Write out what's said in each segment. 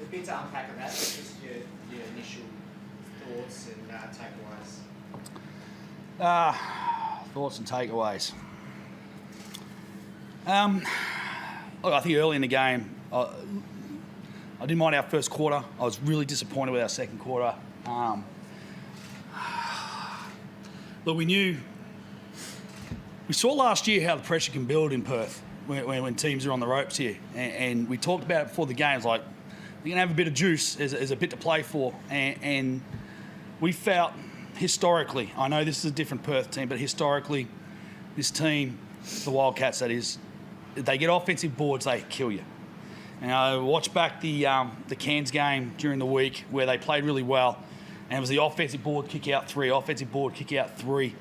a bit to unpack on that. Just your initial thoughts and takeaways. Thoughts and takeaways. Look, I think early in the game, I didn't mind our first quarter. I was really disappointed with our second quarter. Look, we saw last year how the pressure can build in Perth when teams are on the ropes here. And we talked about it before the games, like, you're going to have a bit of juice, there's a bit to play for. And we felt, historically, I know this is a different Perth team, but historically, this team, the Wildcats that is, they get offensive boards, they kill you. And I watched back the Cairns game during the week where they played really well, and it was the offensive board, kick out three, offensive board, kick out three.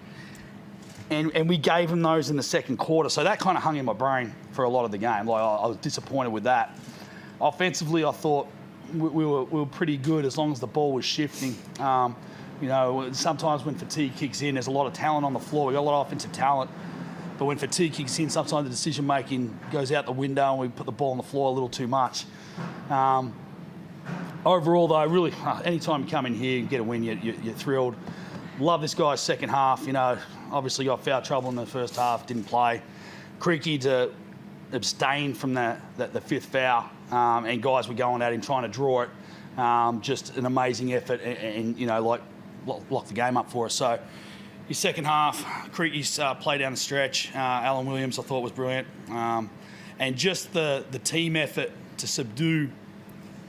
And we gave them those in the second quarter, so that kind of hung in my brain for a lot of the game. Like, I was disappointed with that. Offensively, I thought we were pretty good as long as the ball was shifting. You know, sometimes when fatigue kicks in, there's a lot of talent on the floor. We got a lot of offensive talent. But when fatigue kicks in, sometimes the decision-making goes out the window and we put the ball on the floor a little too much. Overall, though, really, anytime you come in here and get a win, you're thrilled. Love this guy's second half. You know, obviously got foul trouble in the first half, didn't play. Creaky to abstain from the fifth foul, and guys were going at him trying to draw it. Just an amazing effort and you know, like, locked the game up for us. So his second half, Creaky's play down the stretch, Alan Williams I thought was brilliant. And just the team effort to subdue,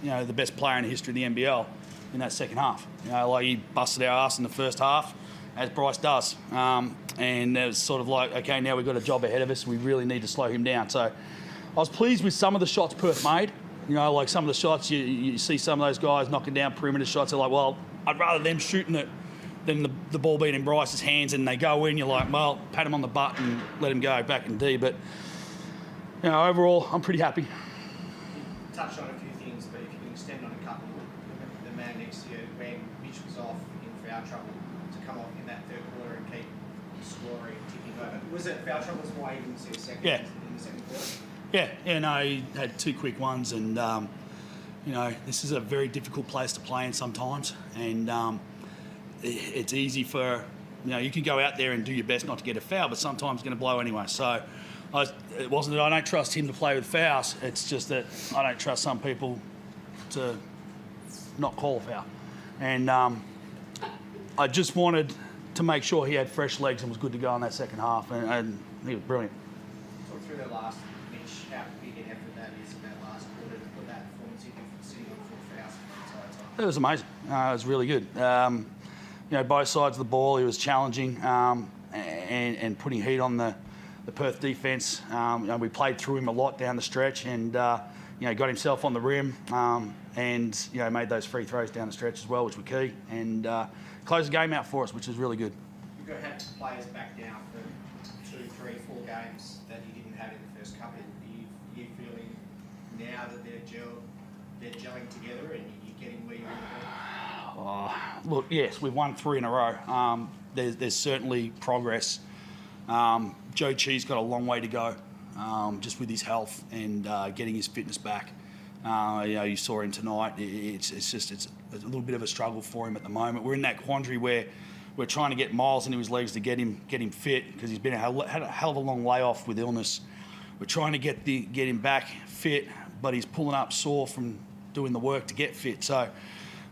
you know, the best player in the history of the NBL in that second half. You know, like, he busted our ass in the first half, as Bryce does. And it was sort of like, okay, now we've got a job ahead of us. We really need to slow him down. So I was pleased with some of the shots Perth made. You know, like some of the shots, you see some of those guys knocking down perimeter shots. They're like, well, I'd rather them shooting it than the ball being in Bryce's hands, and they go in, you're like, well, pat him on the butt and let him go back in D. But, you know, overall, I'm pretty happy. You touched on a few things, but if you can extend on a couple, the man next to you, when Mitch was off in foul trouble, to come off in that third quarter and keep scoring, ticking over. Was it foul trouble? Why you didn't see a second in the second quarter? Yeah, no, he had two quick ones, and, you know, this is a very difficult place to play in sometimes, and it's easy for, you know, you can go out there and do your best not to get a foul, but sometimes it's going to blow anyway. So it wasn't that I don't trust him to play with fouls, it's just that I don't trust some people to not call a foul. And I just wanted to make sure he had fresh legs and was good to go in that second half, and he was brilliant. Talk through the last Mitch, how big an effort that is in that last quarter to put that performance in for sitting on 4 fouls the entire time. It was amazing. It was really good. You know, both sides of the ball, he was challenging and putting heat on the Perth defence. You know, we played through him a lot down the stretch, and you know, got himself on the rim, and you know, made those free throws down the stretch as well, which were key, and closed the game out for us, which is really good. You've got to have players back now for 2, 3, 4 games that you didn't have in the first couple. Are you feeling now that they're gelling together and you're getting where you want to be? Look, yes, we've won 3 in a row. There's certainly progress. Joe Chi's got a long way to go, just with his health and getting his fitness back. You know, you saw him tonight. It's a little bit of a struggle for him at the moment. We're in that quandary where we're trying to get miles into his legs to get him fit, because he's had a hell of a long layoff with illness. We're trying to get him back fit, but he's pulling up sore from doing the work to get fit. So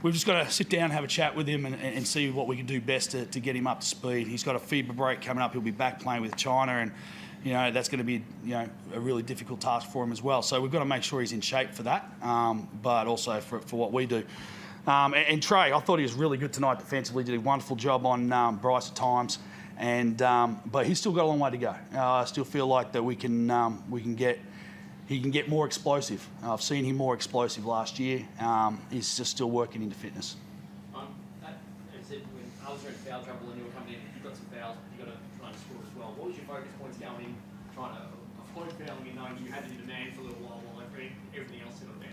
we've just got to sit down and have a chat with him and see what we can do best to get him up to speed. He's got a FIBA break coming up. He'll be back playing with China, and you know, that's going to be, you know, a really difficult task for him as well. So we've got to make sure he's in shape for that, but also for what we do. And Trey, I thought he was really good tonight defensively. Did a wonderful job on Bryce at times, and but he's still got a long way to go. I still feel like that he can get more explosive. I've seen him more explosive last year. He's just still working into fitness. As I said, when others were in foul trouble and you were coming in, you got some fouls, but you got to try and score as well. What was your focus points going in, trying to avoid fouling and knowing you had to be the man for a little while everything else settled down?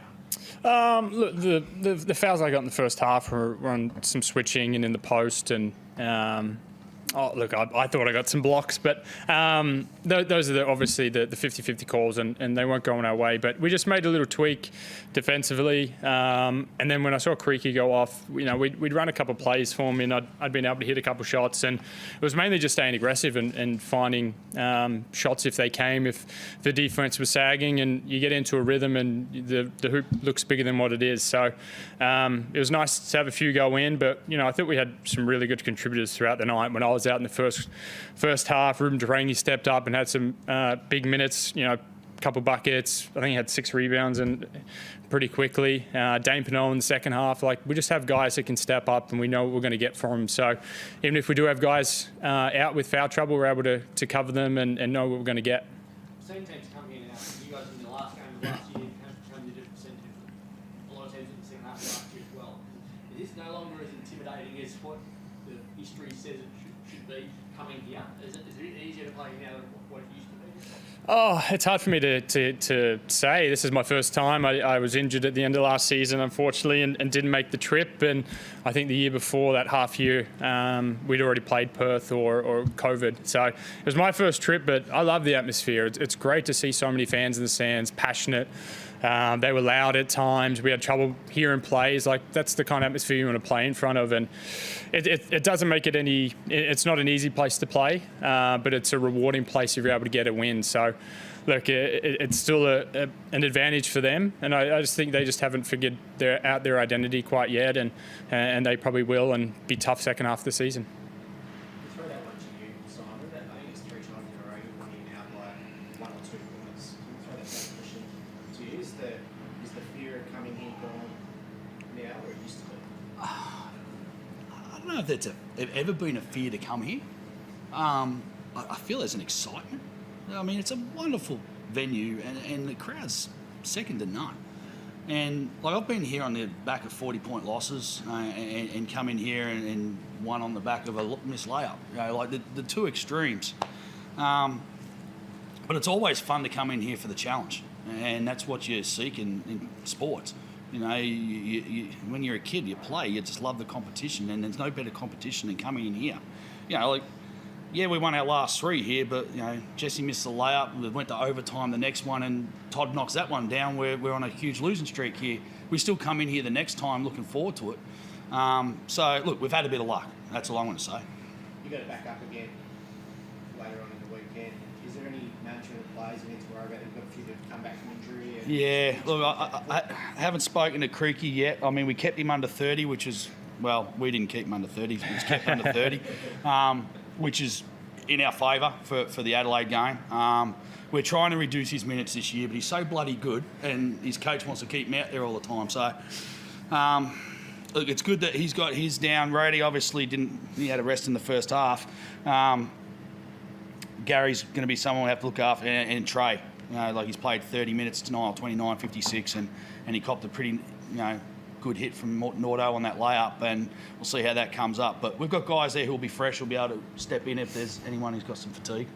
Look, the fouls I got in the first half were on some switching and in the post, and Oh, look, I thought I got some blocks, but those are obviously the 50-50 calls, and they weren't going our way. But we just made a little tweak defensively. And then when I saw Creaky go off, we'd run a couple of plays for me, and I'd been able to hit a couple of shots. And it was mainly just staying aggressive and finding shots if they came, if the defense was sagging, and you get into a rhythm and the hoop looks bigger than what it is. So it was nice to have a few go in, but, I think we had some really good contributors throughout the night. When I was out in the first half, Ruben Durangi stepped up and had some big minutes, a couple buckets. I think he had 6 rebounds and pretty quickly. Dane Pinot in the second half. We just have guys that can step up, and we know what we're going to get from them. So even if we do have guys out with foul trouble, we're able to cover them and know what we're going to get. Same teams come here now. You guys in the last game of last year came to different percentage. A lot of teams in the second half of last year as well. Is this no longer as intimidating as what the history says it should be coming here? Is it easier to play now than what it used to be? Oh, it's hard for me to say. This is my first time. I was injured at the end of last season, unfortunately, and didn't make the trip. And I think the year before, that half year, we'd already played Perth or COVID. So it was my first trip, but I love the atmosphere. It's great to see so many fans in the stands, passionate. They were loud at times. We had trouble hearing plays. That's the kind of atmosphere you want to play in front of. And it doesn't make it any... It's not an easy place to play, but it's a rewarding place if you're able to get a win. So, look, it's still an advantage for them. And I just think they just haven't figured out their identity quite yet. And they probably will, and be tough second half of the season. Throw that one to you, Simon. I think it's 3 times in a row you're winning out by 1 or 2 points. Can we throw that question to you? Is the fear of coming here gone now, or it used to be? I don't know if there's ever been a fear to come here. I feel there's an excitement. I mean, it's a wonderful venue, and the crowd's second to none. And I've been here on the back of 40-point losses and come in here and won on the back of a missed layup. The two extremes. But it's always fun to come in here for the challenge, and that's what you seek in sports. When you're a kid, you play, you just love the competition, and there's no better competition than coming in here. Yeah, we won our last 3 here, but Jesse missed the layup. We went to overtime the next one, and Todd knocks that one down. We're on a huge losing streak here. We still come in here the next time, looking forward to it. So look, we've had a bit of luck. That's all I want to say. You got to back up again later on in the weekend. Is there any management of players you need to worry about? You've got a few that come back from injury. Yeah, look, I haven't spoken to Creaky yet. I mean, we kept him under 30, which is, well, we didn't keep him under 30. He was kept under 30. Which is in our favour for the Adelaide game. We're trying to reduce his minutes this year, but he's so bloody good, and his coach wants to keep him out there all the time. So, look, it's good that he's got his down. Rody obviously he had a rest in the first half. Gary's going to be someone we have to look after, and Trey. He's played 30 minutes tonight, 29, 56, and he copped a pretty, good hit from Nordo on that layup, and we'll see how that comes up. But we've got guys there who'll be fresh, who'll be able to step in if there's anyone who's got some fatigue.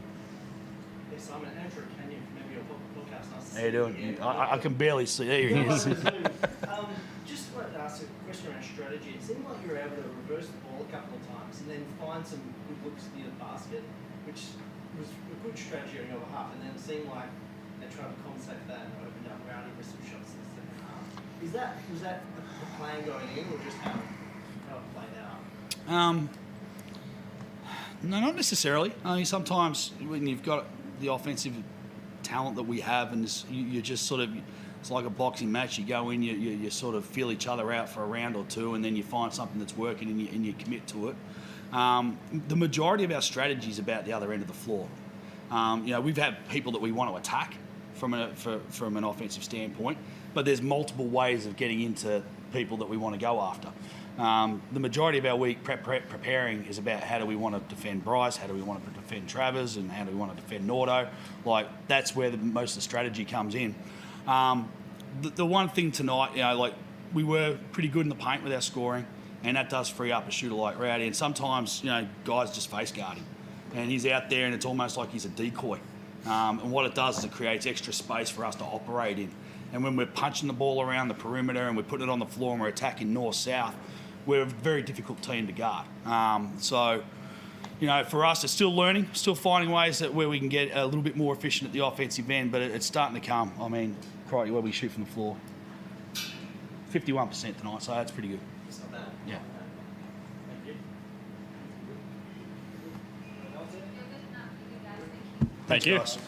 Yeah, Simon, Andrew Kenyon from NBL podcast. Nice to How you doing? I can barely see. There he is. Just wanted to ask a question around strategy. It seemed like you were able to reverse the ball a couple of times and then find some good looks near the basket, which was a good strategy on your behalf. And then it seemed like they tried to compensate for that and opened up Rowdy with some shots in the second half. Was that the plan going in, or just how it played out? No, not necessarily. I mean, sometimes when you've got the offensive talent that we have, and you just sort of, it's like a boxing match. You go in, you sort of feel each other out for a round or two, and then you find something that's working and you commit to it. The majority of our strategy is about the other end of the floor. We've had people that we want to attack from an offensive standpoint, but there's multiple ways of getting into people that we want to go after. The majority of our week preparing is about how do we want to defend Bryce, how do we want to defend Travers, and how do we want to defend Nordo. That's where most of the strategy comes in. The one thing tonight, we were pretty good in the paint with our scoring, and that does free up a shooter like Rowdy. And sometimes, guys just face guard him, and he's out there, and it's almost like he's a decoy. And what it does is it creates extra space for us to operate in. And when we're punching the ball around the perimeter and we're putting it on the floor and we're attacking north-south, we're a very difficult team to guard. So you know, for us, it's still learning, still finding ways that where we can get a little bit more efficient at the offensive end, but it's starting to come. I mean, crikey, where we shoot from the floor. 51% tonight, so that's pretty good. It's not bad. Yeah. Thank you. Thank you. Guys.